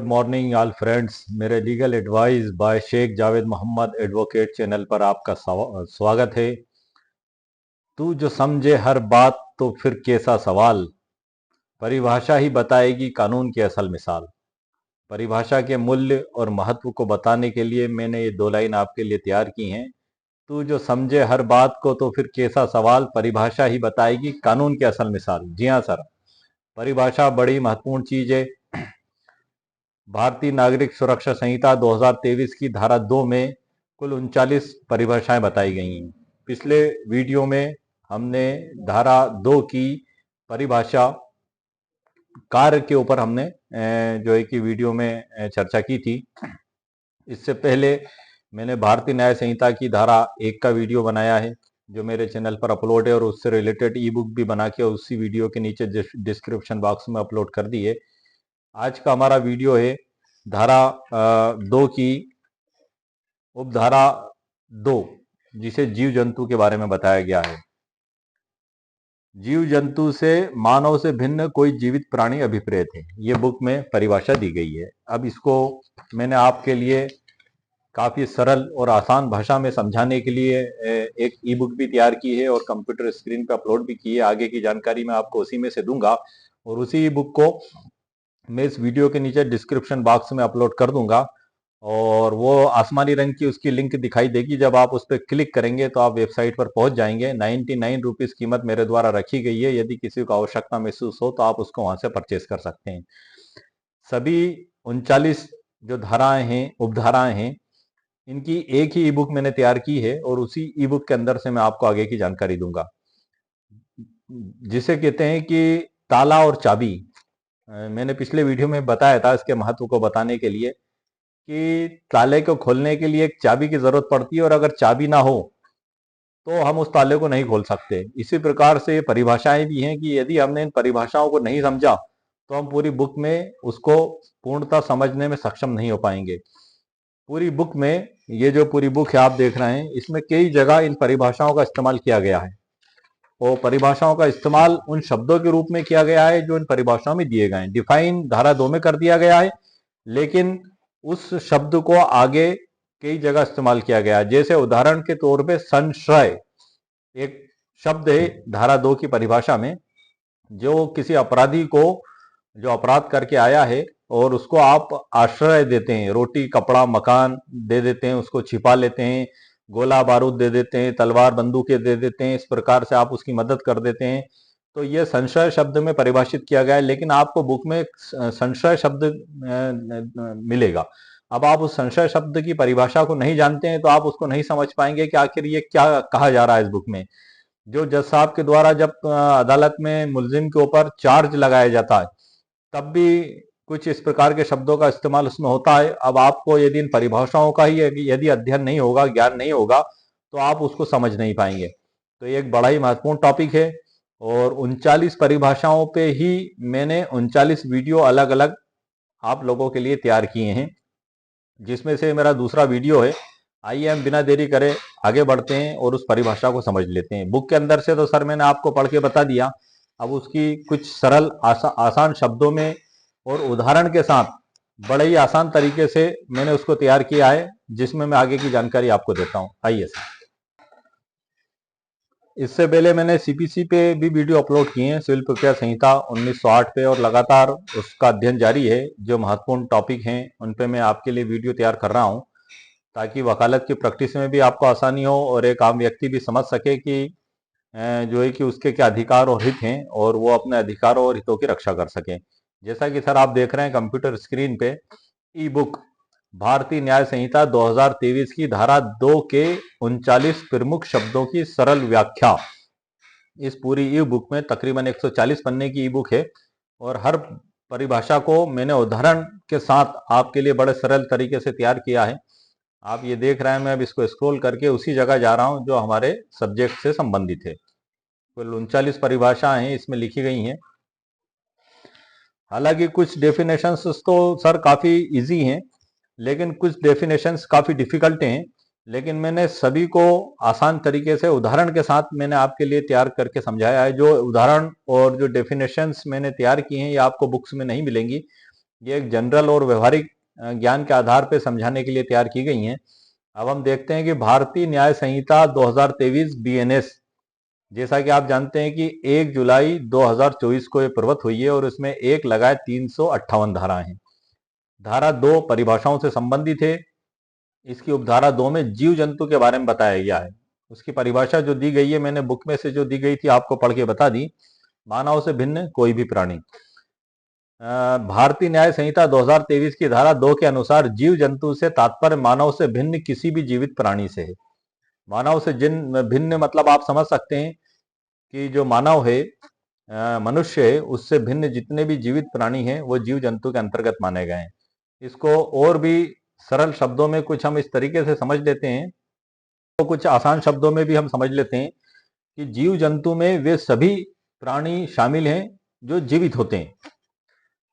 Good morning all friends. मेरे legal advice by Sheikh Javed Mohammed advocate channel पर आपका स्वागत है। तू जो समझे हर बात तो फिर कैसा सवाल, परिभाषा ही बताएगी कानून की असल मिसाल। परिभाषा के मूल्य और महत्व को बताने के लिए मैंने ये दो लाइन आपके लिए तैयार की हैं। तू जो समझे हर बात को तो फिर कैसा सवाल, परिभाषा ही बताएगी कानून की असल मिसाल। जी हाँ सर, परिभाषा बड़ी महत्वपूर्ण चीज है। भारतीय नागरिक सुरक्षा संहिता 2023 की धारा 2 में कुल 39 परिभाषाएं बताई गई हैं। पिछले वीडियो में हमने धारा 2 की परिभाषा कार्य के ऊपर हमने जो है कि वीडियो में चर्चा की थी। इससे पहले मैंने भारतीय न्याय संहिता की धारा 1 का वीडियो बनाया है जो मेरे चैनल पर अपलोड है, और उससे रिलेटेड ई बुक भी बना के उसी वीडियो के नीचे डिस्क्रिप्शन बॉक्स में अपलोड कर दी है। आज का हमारा वीडियो है धारा 2 की उपधारा 2, जिसे जीव जंतु के बारे में बताया गया है। जीव जंतु से मानव से भिन्न कोई जीवित प्राणी अभिप्रेत है, ये बुक में परिभाषा दी गई है। अब इसको मैंने आपके लिए काफी सरल और आसान भाषा में समझाने के लिए एक ई बुक भी तैयार की है और कंप्यूटर स्क्रीन पर अपलोड भी की है। आगे की जानकारी मैं आपको उसी में से दूंगा और उसी ई बुक को मैं इस वीडियो के नीचे डिस्क्रिप्शन बॉक्स में अपलोड कर दूंगा, और वो आसमानी रंग की उसकी लिंक दिखाई देगी। जब आप उस पर क्लिक करेंगे तो आप वेबसाइट पर पहुंच जाएंगे। 99 रुपीज कीमत मेरे द्वारा रखी गई है। यदि किसी को आवश्यकता महसूस हो तो आप उसको वहां से परचेज कर सकते हैं। सभी 39 जो धाराएं हैं, उपधाराएं हैं, इनकी एक ही ई बुक मैंने तैयार की है और उसी ई बुक के अंदर से मैं आपको आगे की जानकारी दूंगा, जिसे कहते हैं कि ताला और चाबी। मैंने पिछले वीडियो में बताया था इसके महत्व को बताने के लिए कि ताले को खोलने के लिए एक चाबी की जरूरत पड़ती है, और अगर चाबी ना हो तो हम उस ताले को नहीं खोल सकते। इसी प्रकार से ये परिभाषाएं भी हैं कि यदि हमने इन परिभाषाओं को नहीं समझा तो हम पूरी बुक में उसको पूर्णतः समझने में सक्षम नहीं हो पाएंगे। पूरी बुक में, ये जो पूरी बुक है आप देख रहे हैं, इसमें कई जगह इन परिभाषाओं का इस्तेमाल किया गया है, और परिभाषाओं का इस्तेमाल उन शब्दों के रूप में किया गया है जो इन परिभाषाओं में दिए गए हैं। डिफाइन धारा 2 में कर दिया गया है, लेकिन उस शब्द को आगे कई जगह इस्तेमाल किया गया है। जैसे उदाहरण के तौर पे संशय एक शब्द है धारा 2 की परिभाषा में, जो किसी अपराधी को जो अपराध करके आया है और उसको आप आश्रय देते हैं, रोटी कपड़ा मकान दे देते हैं, उसको छिपा लेते हैं, गोला बारूद दे देते हैं, तलवार बंदूकें दे देते हैं, इस प्रकार से आप उसकी मदद कर देते हैं, तो ये संशय शब्द में परिभाषित किया गया है। लेकिन आपको बुक में संशय शब्द मिलेगा। अब आप उस संशय शब्द की परिभाषा को नहीं जानते हैं तो आप उसको नहीं समझ पाएंगे कि आखिर ये क्या कहा जा रहा है इस बुक में। जो जज साहब के द्वारा जब अदालत में मुलजिम के ऊपर चार्ज लगाया जाता है तब भी कुछ इस प्रकार के शब्दों का इस्तेमाल उसमें होता है। अब आपको यदि इन परिभाषाओं का ही यदि अध्ययन नहीं होगा, ज्ञान नहीं होगा, तो आप उसको समझ नहीं पाएंगे। तो ये एक बड़ा ही महत्वपूर्ण टॉपिक है, और 39 परिभाषाओं पे ही मैंने 39 वीडियो अलग अलग आप लोगों के लिए तैयार किए हैं, जिसमें से मेरा दूसरा वीडियो है। आइए हम बिना देरी करे आगे बढ़ते हैं और उस परिभाषा को समझ लेते हैं। बुक के अंदर से तो सर मैंने आपको पढ़ के बता दिया, अब उसकी कुछ सरल आसान शब्दों में और उदाहरण के साथ बड़े ही आसान तरीके से मैंने उसको तैयार किया है, जिसमें मैं आगे की जानकारी आपको देता हूं। आइए सर, इससे पहले मैंने सीपीसी पे भी वीडियो अपलोड किए हैं, सिविल प्रक्रिया संहिता 1908 पे, और लगातार उसका अध्ययन जारी है। जो महत्वपूर्ण टॉपिक हैं उन पे मैं आपके लिए वीडियो तैयार कर रहा हूं, ताकि वकालत की प्रैक्टिस में भी आपको आसानी हो और एक आम व्यक्ति भी समझ सके कि जो है कि उसके क्या अधिकार और हित हैं, और वो अपने अधिकारों और हितों की रक्षा कर सके। जैसा कि सर आप देख रहे हैं कंप्यूटर स्क्रीन पे, ई बुक भारतीय न्याय संहिता 2023 की धारा 2 के 39 प्रमुख शब्दों की सरल व्याख्या। इस पूरी ई बुक में तकरीबन 140 पन्ने की ई बुक है, और हर परिभाषा को मैंने उदाहरण के साथ आपके लिए बड़े सरल तरीके से तैयार किया है। आप ये देख रहे हैं, मैं अब इसको स्क्रॉल करके उसी जगह जा रहा हूं जो हमारे सब्जेक्ट से संबंधित है। कुल 39 परिभाषाएं हैं इसमें लिखी गई हैं। हालांकि कुछ डेफिनेशंस तो सर काफी इजी हैं, लेकिन कुछ डेफिनेशंस काफी डिफिकल्ट हैं। लेकिन मैंने सभी को आसान तरीके से उदाहरण के साथ मैंने आपके लिए तैयार करके समझाया है। जो उदाहरण और जो डेफिनेशंस मैंने तैयार की हैं ये आपको बुक्स में नहीं मिलेंगी, ये एक जनरल और व्यवहारिक ज्ञान के आधार पर समझाने के लिए तैयार की गई हैं। अब हम देखते हैं कि भारतीय न्याय संहिता 2023 बीएनएस, जैसा कि आप जानते हैं कि 1 जुलाई 2024 को ये प्रवृत्त हुई है और उसमें एक लगाए 358 धाराएं हैं। धारा 2 परिभाषाओं से संबंधित है। इसकी उपधारा 2 में जीव जंतु के बारे में बताया गया है। उसकी परिभाषा जो दी गई है, मैंने बुक में से जो दी गई थी आपको पढ़ के बता दी। मानव से भिन्न कोई भी प्राणी। भारतीय न्याय संहिता 2023 की धारा 2 के अनुसार जीव जंतु से तात्पर्य मानव से भिन्न किसी भी जीवित प्राणी से है। मानव से भिन्न मतलब आप समझ सकते हैं कि जो मानव है, मनुष्य है, उससे भिन्न जितने भी जीवित प्राणी हैं वो जीव जंतु के अंतर्गत माने गए हैं। इसको और भी सरल शब्दों में कुछ हम इस तरीके से समझ लेते हैं, तो कुछ आसान शब्दों में भी हम समझ लेते हैं कि जीव जंतु में वे सभी प्राणी शामिल हैं जो जीवित होते हैं,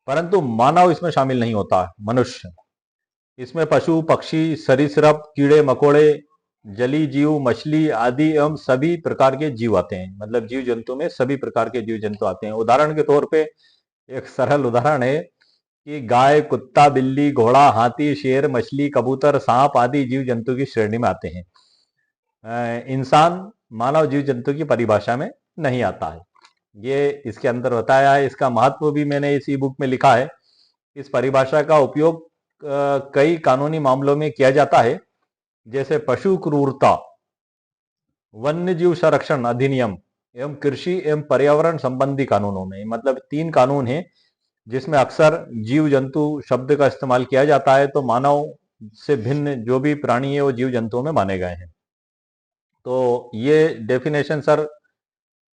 परंतु मानव इसमें शामिल नहीं होता, मनुष्य। इसमें पशु पक्षी सरीसृप कीड़े मकोड़े जली जीव मछली आदि एवं सभी प्रकार के जीव आते हैं। मतलब जीव जंतु में सभी प्रकार के जीव जंतु आते हैं। उदाहरण के तौर पे एक सरल उदाहरण है कि गाय कुत्ता बिल्ली घोड़ा हाथी शेर मछली कबूतर सांप आदि जीव जंतु की श्रेणी में आते हैं। इंसान मानव जीव जंतु की परिभाषा में नहीं आता है। ये इसके अंदर बताया है। इसका महत्व भी मैंने इस ई बुक में लिखा है। इस परिभाषा का उपयोग कई कानूनी मामलों में किया जाता है, जैसे पशु क्रूरता, वन्य जीव संरक्षण अधिनियम एवं कृषि एवं पर्यावरण संबंधी कानूनों में। मतलब 3 कानून हैं जिसमें अक्सर जीव जंतु शब्द का इस्तेमाल किया जाता है, तो मानव से भिन्न जो भी प्राणी है वो जीव जंतुओं में माने गए हैं। तो ये डेफिनेशन सर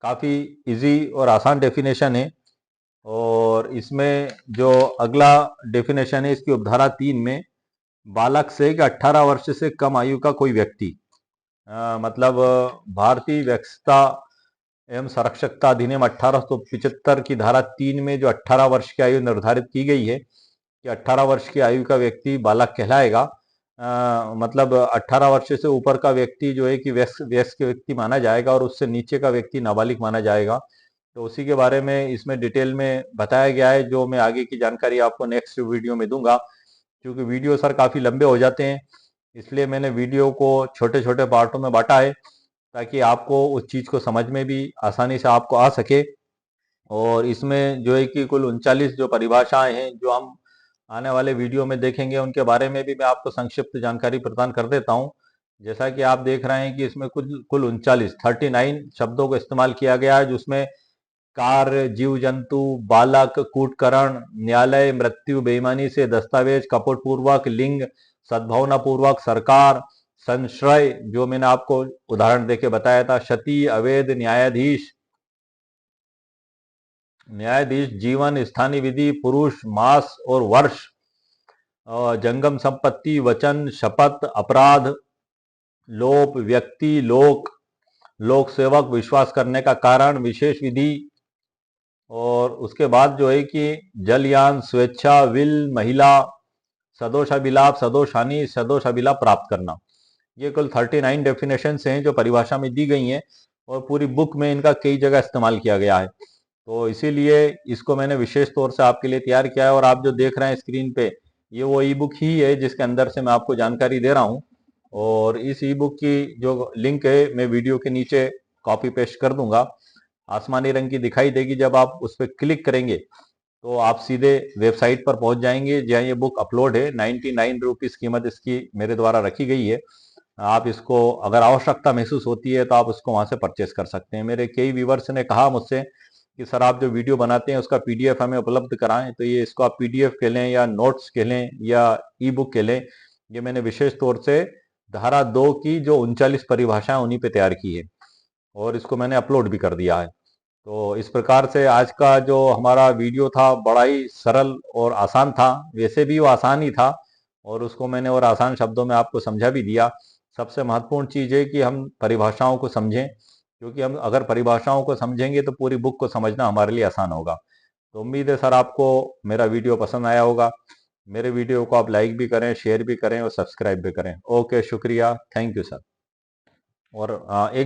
काफी इजी और आसान डेफिनेशन है। और इसमें जो अगला डेफिनेशन है इसकी उपधारा 3 में बालक से 18 वर्ष से कम आयु का कोई व्यक्ति, मतलब भारतीय व्यक्षता एवं संरक्षकता अधिनियम 1875 की धारा 3 में जो 18 वर्ष की आयु निर्धारित की गई है कि 18 वर्ष की आयु का व्यक्ति बालक कहलाएगा। मतलब 18 वर्ष से ऊपर का व्यक्ति जो है कि वयस्क व्यक्ति माना जाएगा और उससे नीचे का व्यक्ति नाबालिग माना जाएगा। तो उसी के बारे में इसमें डिटेल में बताया गया है, जो मैं आगे की जानकारी आपको नेक्स्ट वीडियो में दूंगा। क्योंकि वीडियो सर काफी लंबे हो जाते हैं, इसलिए मैंने वीडियो को छोटे छोटे पार्टों में बांटा है ताकि आपको उस चीज को समझ में भी आसानी से आपको आ सके। और इसमें जो है कि कुल 39 जो परिभाषाएं हैं जो हम आने वाले वीडियो में देखेंगे, उनके बारे में भी मैं आपको संक्षिप्त जानकारी प्रदान कर देता हूं। जैसा कि आप देख रहे हैं कि इसमें कुल 39 शब्दों को इस्तेमाल किया गया है, जिसमें कार्य जीव जंतु बालक कूटकरण न्यायालय मृत्यु बेईमानी से दस्तावेज कपटपूर्वक लिंग सद्भावना पूर्वक सरकार संश्रय जो मैंने आपको उदाहरण देके बताया था क्षति अवैध न्यायाधीश जीवन स्थानीय विधि पुरुष मास और वर्ष जंगम संपत्ति वचन शपथ अपराध लोप व्यक्ति लोक सेवक विश्वास करने का कारण विशेष विधि। और उसके बाद जो है कि जलयान स्वेच्छा विल महिला सदोष अभिलाप सदोष हानि सदोष अभिलाप प्राप्त करना। ये कुल 39 डेफिनेशन हैं जो परिभाषा में दी गई हैं और पूरी बुक में इनका कई जगह इस्तेमाल किया गया है। तो इसीलिए इसको मैंने विशेष तौर से आपके लिए तैयार किया है। और आप जो देख रहे हैं स्क्रीन पे, ये वो ई बुक ही है जिसके अंदर से मैं आपको जानकारी दे रहा हूँ। और इस ई बुक की जो लिंक है मैं वीडियो के नीचे कॉपी पेस्ट कर दूंगा। आसमानी रंग की दिखाई देगी, जब आप उस पर क्लिक करेंगे तो आप सीधे वेबसाइट पर पहुंच जाएंगे जहां ये बुक अपलोड है। 99 रुपीज कीमत इसकी मेरे द्वारा रखी गई है। आप इसको अगर आवश्यकता महसूस होती है तो आप उसको वहां से परचेस कर सकते हैं। मेरे कई व्यूवर्स ने कहा मुझसे कि सर आप जो वीडियो बनाते हैं उसका पीडीएफ हमें उपलब्ध कराएं, तो ये इसको आप पीडीएफ कह लें या नोट्स कह लें या ई बुक कह लें। ये मैंने विशेष तौर से धारा 2 की जो 39 परिभाषाएं उन्हीं पे तैयार की है और इसको मैंने अपलोड भी कर दिया है। तो इस प्रकार से आज का जो हमारा वीडियो था बड़ा ही सरल और आसान था। वैसे भी वो आसान ही था और उसको मैंने और आसान शब्दों में आपको समझा भी दिया। सबसे महत्वपूर्ण चीज़ है कि हम परिभाषाओं को समझें, क्योंकि हम अगर परिभाषाओं को समझेंगे तो पूरी बुक को समझना हमारे लिए आसान होगा। तो उम्मीद है सर आपको मेरा वीडियो पसंद आया होगा। मेरे वीडियो को आप लाइक भी करें शेयर भी करें और सब्सक्राइब भी करें। ओके, शुक्रिया, थैंक यू सर। और एक